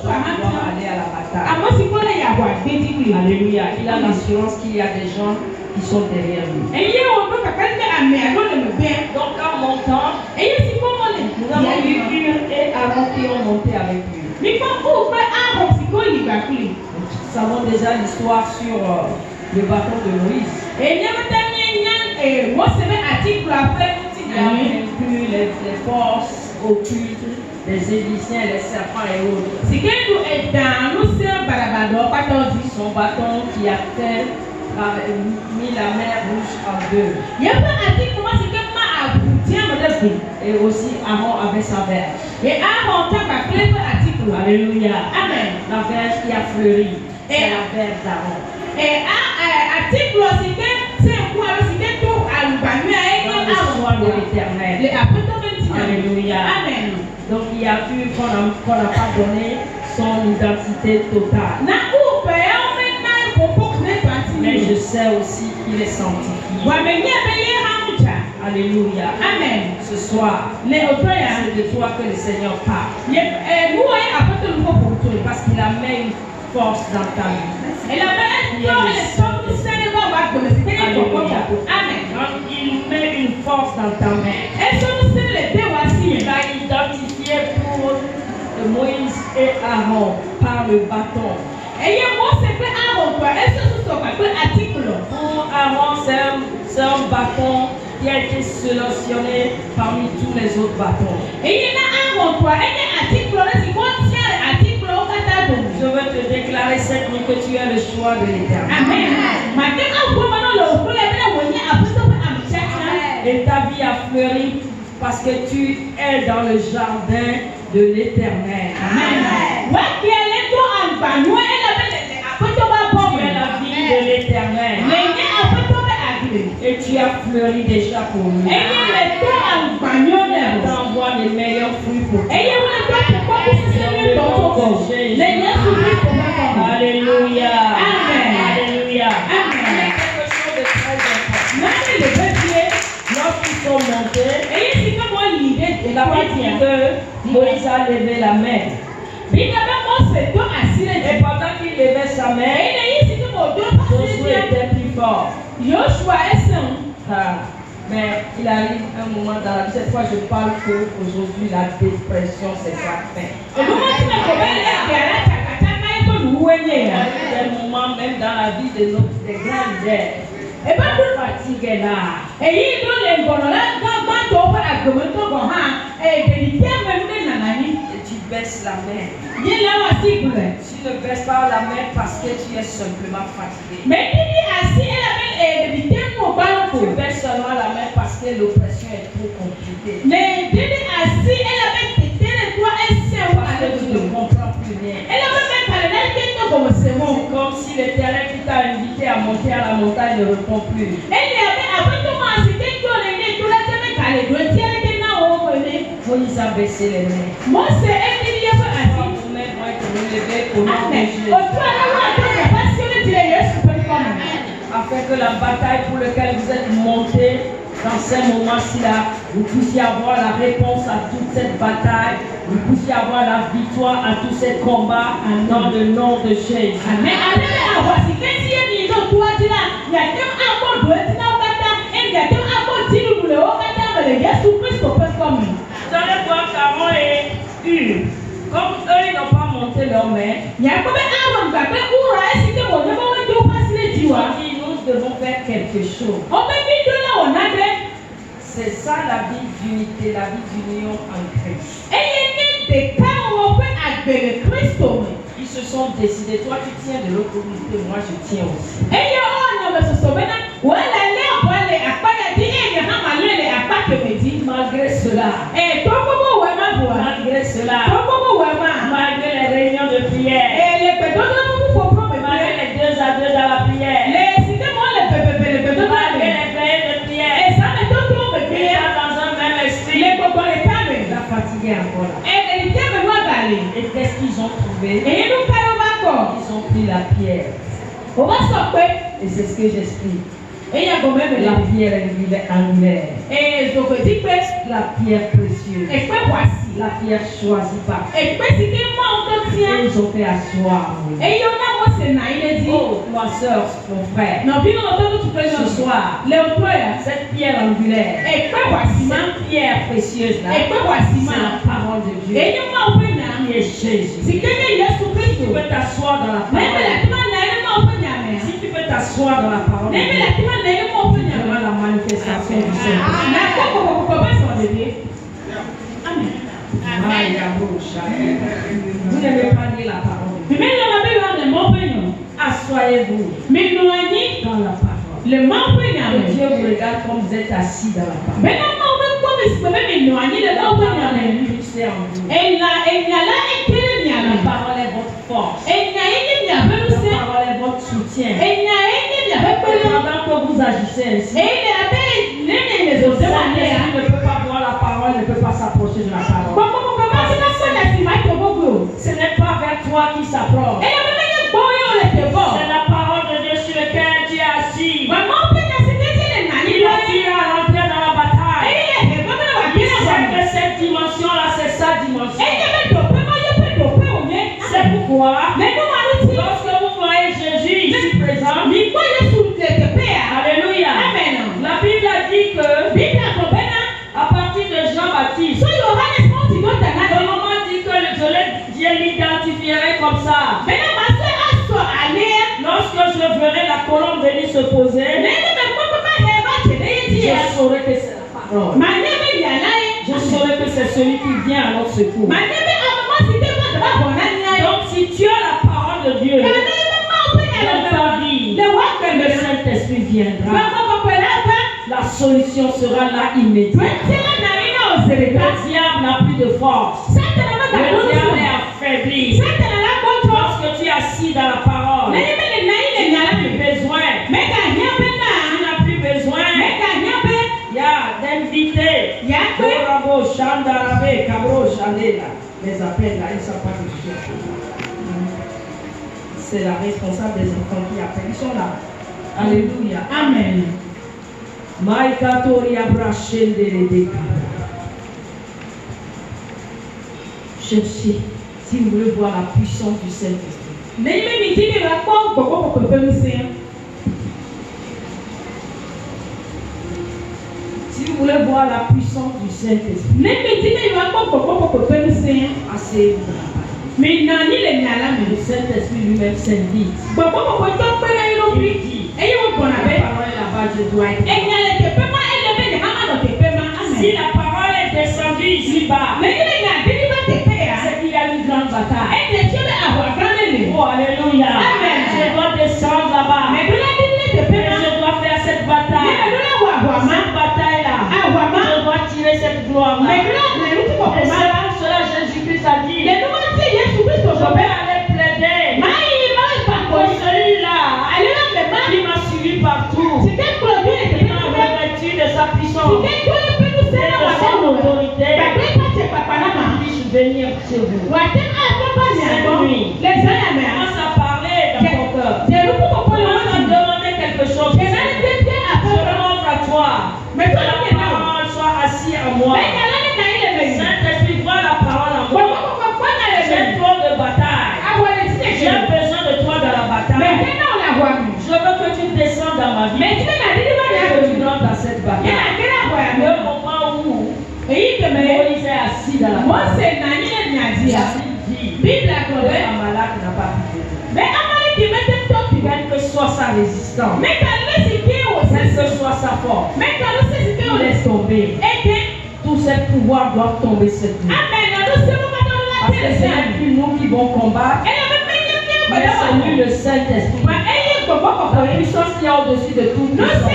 aller à la bataille. Alléluia. Il a l'assurance qu'il y a des gens qui sont derrière lui. Donc en montant, nous avons eu Hur et Aaron qui ont monté avec lui. Nous savons déjà l'histoire sur le bâton de Moïse. Il a vaincu les forces occultes, les Égyptiens, les serpents et autres. Son bâton qui a mis la mer rouge en deux. Et aussi Aaron avait sa verge. Alléluia. Amen. La verge qui a fleuri. C'est la verge d'Aaron. De l'Éternel. Alléluia. Amen. Donc il y a eu qu'on n'a pas donné son identité totale. Mais je sais aussi qu'il est sanctifié. Alléluia. Amen. Ce soir, c'est de toi que le Seigneur parle. Parce qu'il a mis une force dans ta vie. Amen. Il met une force dans ta main. Il a identifié pour Moïse et Aaron par le bâton. Pour Aaron, c'est un bâton qui a été sélectionné parmi tous les autres bâtons. Je veux te déclarer cette nuit que tu es le choix de l'Éternel. Et ta vie a fleuri parce que tu es dans le jardin de l'Éternel. Amen. Tu es la vie de l'Éternel. Et tu as fleuri déjà pour lui. Il t'envoie les meilleurs fruits pour toi. Alléluia. Amen. Alléluia. Amen. Quelque chose de très important. Lorsqu'ils sont montés, la partie que Moïse a levé la main. Et pendant qu'il levait sa main, Josué était plus fort. Mais il arrive un moment dans la vie. Cette fois, je parle qu'aujourd'hui, la dépression, c'est sa fin. Il y a des moments, même dans la vie de nos grands leaders, fatigue est là. Et tu baisses la main. Tu ne baisses pas la main parce que tu es simplement fatigué. Tu baisses seulement la main parce que l'oppression est trop compliquée. Parce que tu ne comprends plus rien. C'est comme si le terrain qui t'a invité à monter à la montagne ne répond plus. Moïse a baissé les mains. Afin que la bataille pour laquelle vous êtes montés dans ces moments-ci-là, vous puissiez avoir la réponse à toute cette bataille, vous puissiez avoir la victoire à tous ces combats dans le nom de Jésus. Amen. Vous allez voir qu'Aaron et Hur, comme eux ils n'ont pas monté leurs mains, ils ont dit nous devons faire quelque chose. C'est ça la vie d'unité, la vie d'union en Christ. Ils se sont décidés, toi tu tiens de l'autre côté, moi je tiens aussi. Malgré cela, malgré les réunions de prière, malgré les 2 à 2 dans la prière, malgré les veillées de prière, dans un même esprit, la fatigue est encore là. Et qu'est-ce qu'ils ont trouvé? Ils ont pris la pierre. Et c'est ce que j'explique. La pierre angulaire. La pierre précieuse. La pierre choisie par Dieu. ils ont fait asseoir. Oh, ma soeur, mon frère. Ce soir, cette pierre angulaire, cette pierre précieuse là, c'est la parole de Dieu. Qui est Jésus. Si tu peux t'asseoir dans la parole, si tu peux t'asseoir dans la parole, tu verras la manifestation du Saint-Esprit. Amen. Vous n'avez pas dit la parole. Assoyez-vous dans la parole. Dieu vous regarde comme vous êtes assis dans la parole. La parole est votre force. La parole est votre soutien. Pendant que vous agissez ainsi, ne peut pas voir la parole, ne peut pas s'approcher de la parole. Ce n'est pas vers toi qui s'approche. C'est la parole de Dieu sur laquelle tu es assis. Il attire à rentrer dans la bataille. Il sait que cette dimension-là, c'est sa dimension. C'est pourquoi, lorsque vous voyez Jésus ici présent, alléluia. La Bible a dit que à partir de Jean-Baptiste, Jean dit que je l'identifierai comme ça. Lorsque je verrai la colombe venir se poser, je saurai que c'est la parole. Je saurai que c'est celui qui vient à notre secours. Donc si tu as la parole de Dieu dans ta vie, le Saint-Esprit viendra. La solution sera là immédiatement. Le diable n'a plus de force. Le diable est affaibli. Lorsque tu es assis dans la parole, tu n'as plus besoin. Tu n'as plus besoin d'inviter. Les appels là, ils ne sont pas de Dieu. C'est la responsable des enfants qui appellent. Ils sont là. Alléluia. Amen. Cherchez si vous voulez voir la puissance du Saint-Esprit. Si vous voulez voir la puissance du Saint-Esprit, asseyez-vous dans la parole. Le Saint-Esprit lui-même s'invite. Il dit, la parole là-bas, je dois être. Si la parole est descendue ici-bas, c'est qu'il y a une grande bataille. Oh, alléluia. Je dois descendre là-bas. Et je dois faire cette bataille. Cette bataille-là, je dois tirer cette gloire. Et c'est pour cela que Jésus-Christ a dit, je vais aller plaider pour celui-là qui m'a suivi partout, qui m'a revêtu de sa puissance et de son autorité, puis je vais venir chez vous. Cette nuit, commence à parler dans ton cœur. Commence à demander quelque chose. Je demande à toi que la parole soit assise à moi. Saint-Esprit, vois la parole en moi. J'ai trop de bataille. J'ai besoin de toi dans la bataille. Je veux que tu descendes dans ma vie. Et que tu rentres dans cette bataille. Le moment où Moïse est assis dans la bataille, Amalek n'a pas pu venir. Quelle que soit sa résistance, quelle que soit sa force, il laisse tomber. Tous ces pouvoirs doivent tomber cette nuit. Parce que ce n'est plus nous qui vont combattre, mais c'est lui le Saint-Esprit. La puissance qui est au-dessus de tout puissance.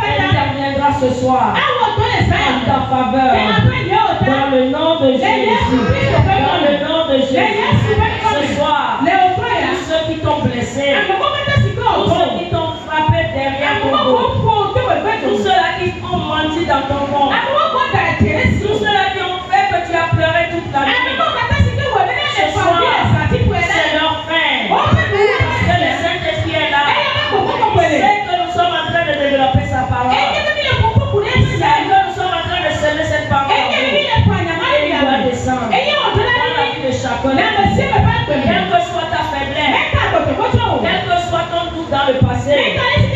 Elle interviendra ce soir en ta faveur. Dans le nom de Jésus. Dans le nom de Jésus. Ce soir, tous ceux qui t'ont blessé, tous ceux qui t'ont frappé derrière ton dos, tous ceux-là qui ont menti dans ton monde, tous ceux-là qui ont fait que tu as pleuré toute la nuit, ce soir, c'est leur fin. Parce que le Saint-Esprit est là. Il sait que nous sommes en train de développer sa parole. Il sait que nous sommes en train de semer cette parole. Et il doit descendre dans la vie de chacun. dans le passé.